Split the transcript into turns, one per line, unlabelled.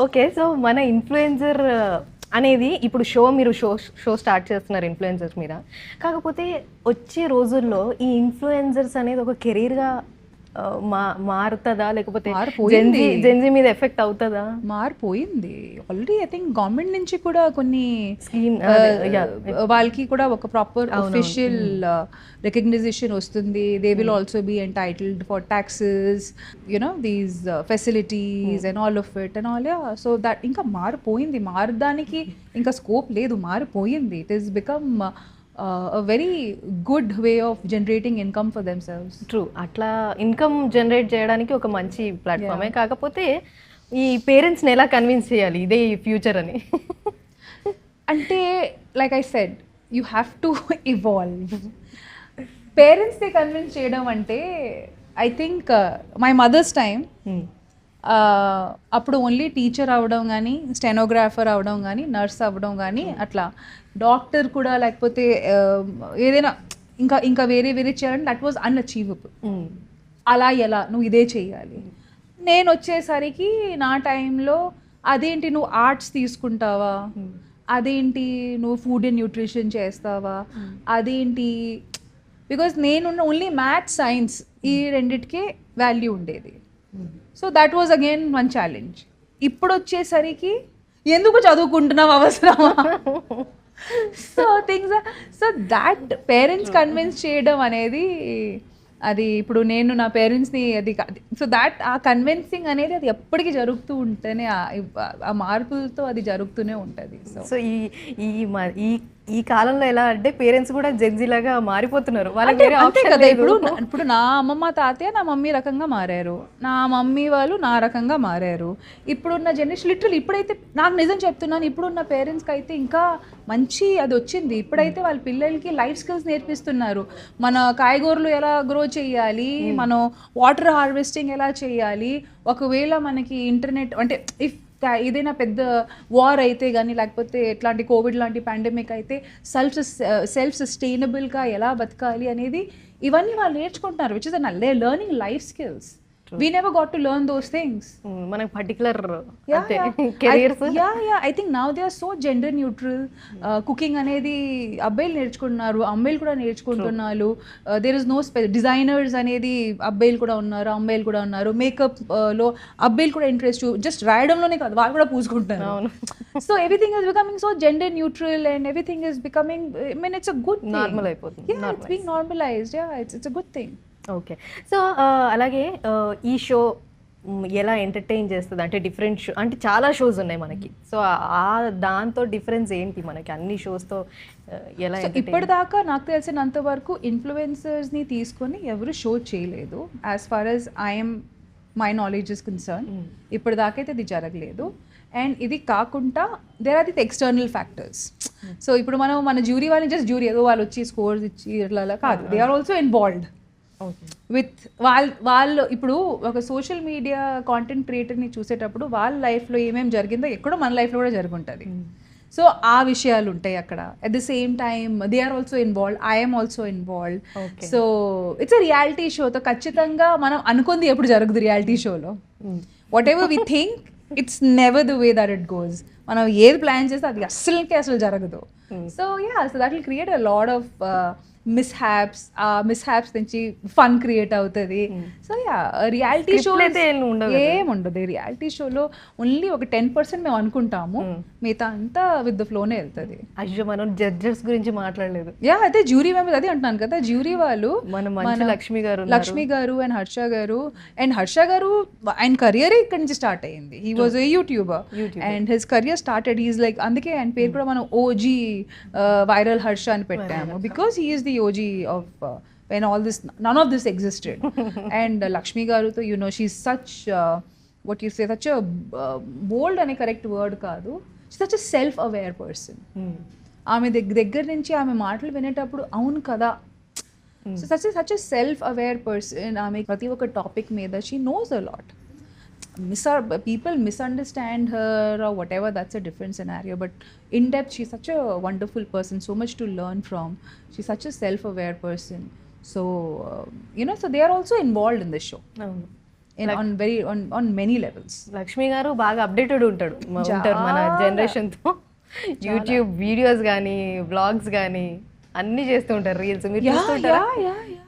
Okay. So, మన influencer అనేది ఇప్పుడు మీరు షో స్టార్ట్ చేస్తున్నారు ఇన్‌ఫ్లుయెన్సర్స్ మీద. కాకపోతే వచ్చే రోజుల్లో ఈ ఇన్‌ఫ్లుయెన్సర్స్ అనేది ఒక కెరీర్‌గా మారుతదా? లేకపోతే
మారిపోయింది.
జెన్‌జీ మీద ఎఫెక్ట్ అవుతదా?
మారిపోయింది. ఆల్రెడీ ఐ థింక్ గవర్నమెంట్ నుంచి కూడా కొన్ని
స్కీమ్
వాళ్ళకి కూడా ఒక ప్రాపర్ అఫీషియల్ రికగ్నైజేషన్ వస్తుంది. They will also be entitled for taxes, these facilities and all of it and all. So that ఇంకా మారిపోయింది. మారడానికి ఇంకా స్కోప్ లేదు, మారిపోయింది. It is become a very good way of generating income for themselves.
True. అట్లా income generate చేయడానికి ఒక మంచి ప్లాట్‌ఫామే. కాకపోతే ఈ పేరెంట్స్‌ని ఎలా కన్విన్స్ చేయాలి ఇదే ఫ్యూచర్ అని?
అంటే like I said, you have to evolve. పేరెంట్స్ని కన్విన్స్ చేయడం అంటే I think my mother's time అప్పుడు ఓన్లీ టీచర్ అవ్వడం కానీ, స్టెనోగ్రాఫర్ అవ్వడం కానీ, నర్స్ అవ్వడం కానీ, అట్లా డాక్టర్ కూడా లేకపోతే ఏదైనా ఇంకా ఇంకా వేరే చేయాలంటే దట్ వాజ్ అన్అచీవబుల్. అలా ఎలా నువ్వు ఇదే చేయాలి. నేను వచ్చేసరికి నా టైంలో అదేంటి నువ్వు ఆర్ట్స్ తీసుకుంటావా, అదేంటి నువ్వు ఫుడ్ అండ్ న్యూట్రిషన్ చేస్తావా, అదేంటి, బికాజ్ నేను ఓన్లీ మ్యాథ్స్ సైన్స్ ఈ రెండిటికే వాల్యూ ఉండేది. So that was again one challenge. ఇప్పుడు వచ్చేసరికి ఎందుకు చదువుకుంటున్నావు, అవసరమా? సో దాట్ పేరెంట్స్ కన్విన్స్ చేయడం అనేది, అది ఇప్పుడు నేను నా పేరెంట్స్ని అది సో దాట్ ఆ కన్విన్సింగ్ అనేది అది ఎప్పటికీ జరుగుతూ ఉంటేనే ఆ మార్పులతో అది జరుగుతూనే ఉంటుంది.
సో ఈ కాలంలో ఎలా అంటే పేరెంట్స్ కూడా జెన్జీ లాగా మారిపోతున్నారు. వాళ్ళకి వేరే ఆప్షన్
కదా.
లేదు.
ఇప్పుడు నా అమ్మమ్మ తాతయ్య నా మమ్మీ రకంగా మారారు, నా మమ్మీ వాళ్ళు నా రకంగా మారారు. ఇప్పుడున్న జనరేషన్ లిటరల్ ఇప్పుడైతే నాకు నిజం చెప్తున్నాను, ఇప్పుడున్న పేరెంట్స్కి అయితే ఇంకా మంచి అది వచ్చింది. ఇప్పుడైతే వాళ్ళ పిల్లలకి లైఫ్ స్కిల్స్ నేర్పిస్తున్నారు. మన కాయగూరలు ఎలా గ్రో చేయాలి, మనం వాటర్ హార్వెస్టింగ్ ఎలా చేయాలి, ఒకవేళ మనకి ఇంటర్నెట్ అంటే ఇఫ్ ఏదైనా పెద్ద వార్ అయితే కానీ, లేకపోతే ఎట్లాంటి కోవిడ్ లాంటి పాండమిక్ అయితే సెల్ఫ్ సస్టైనబుల్గా ఎలా బతకాలి అనేది ఇవన్నీ వాళ్ళు నేర్చుకుంటున్నారు, which is learning life skills. We never got to learn those things.
మనకి particular
careers. I think now they are so gender neutral. Cooking అనేది అబ్బాయిలు నేర్చుకుంటున్నారు, అమ్మాయిలు కూడా నేర్చుకుంటున్నారు. దేర్ ఇస్ నో డిజైనర్స్ అనేది అబ్బాయిలు కూడా ఉన్నారు, అమ్మాయిలు కూడా ఉన్నారు. మేకప్ లో అబ్బాయిలు కూడా ఇంట్రెస్ట్, జస్ట్ రాయడంలోనే కాదు వాళ్ళు కూడా పూసుకుంటున్నారు. So everything is becoming so gender neutral and everything is becoming, I mean it's a good thing.
Normal అయిపోతుంది.
It's being normalized. It's a good thing.
Okay. So అలాగే ఈ షో ఎలా ఎంటర్టైన్ చేస్తుంది అంటే డిఫరెంట్ షో అంటే చాలా shows ఉన్నాయి మనకి. సో దాంతో డిఫరెన్స్ ఏంటి మనకి అన్ని షోస్తో ఎలా?
ఇప్పటిదాకా నాకు తెలిసినంత వరకు ఇన్ఫ్లుయెన్సర్స్ని తీసుకొని ఎవరు షో చేయలేదు, as far as my knowledge is concern. ఇప్పటిదాకైతే ఇది జరగలేదు. అండ్ ఇది కాకుండా there are the external factors. So ఇప్పుడు మన జ్యూరీ వాళ్ళని జస్ట్ జ్యూరీ ఏదో వాళ్ళు వచ్చి స్కోర్స్ ఇచ్చి ఇట్లా కాదు, they are also involved with వాళ్ళు. ఇప్పుడు ఒక సోషల్ మీడియా కాంటెంట్ క్రియేటర్ని చూసేటప్పుడు వాళ్ళ లైఫ్లో ఏమేమి జరిగిందో ఎక్కడో మన లైఫ్లో కూడా జరుగుంటుంది. సో ఆ విషయాలు ఉంటాయి అక్కడ. At the same time they are also involved, I'm also involved. So it's a reality షోతో ఖచ్చితంగా మనం అనుకుంది ఎప్పుడు జరగదు రియాలిటీ షోలో. Whatever we think it's never the way that it goes. మనం ఏది ప్లాన్ చేస్తే అది అస్సలు జరగదు. So that will create a lot of mishaps నుంచి ఫన్ క్రియేట్ అవుతుంది. సో రియాలిటీ షో ఏముండదు. రియాలిటీ షోలో ఓన్లీ ఒక 10% మేము అనుకుంటాము, మిగతా అంతా విత్ ద ఫ్లోనే వెళ్తుంది.
అయ్యో, మనం జడ్జెస్ గురించి మాట్లాడలేదు.
అదే జ్యూరీ మెంబర్స్, అదే అంటున్నాను కదా, జ్యూరీ వాళ్ళు
మన లక్ష్మి గారు
అండ్ హర్ష గారు ఆయన కెరియర్ ఇక్కడ నుంచి స్టార్ట్ అయ్యింది. He was a YouTuber and his career started. He's like, అందుకే ఆయన పేరు కూడా మనం ఓజీ వైరల్ హర్ష అని పెట్టాము, because he is the OG of when none of this existed. And Lakshmi garu to, she's such what you say, such a bold and a correct word kaadu, she's such a self aware person. ఆమె దగ్గర నుంచి ఆమె మాటలు వినేటప్పుడు అవును కదా, so such a self aware person. ఆమె ప్రతి ఒక్క టాపిక్ మీద she knows a lot. People misunderstand her or whatever, that's a different scenario, but in depth she's such a wonderful person, so much to learn from. She's such a self aware person. So so they are also involved in the show. on many levels.
Lakshmi గారు బాగా updated ఉంటారు మన జనరేషన్తో. YouTube videos కానీ vlogs కానీ అన్నీ చేస్తూ ఉంటారు, reels మీరు చూస్తుంటారా?
Yeah.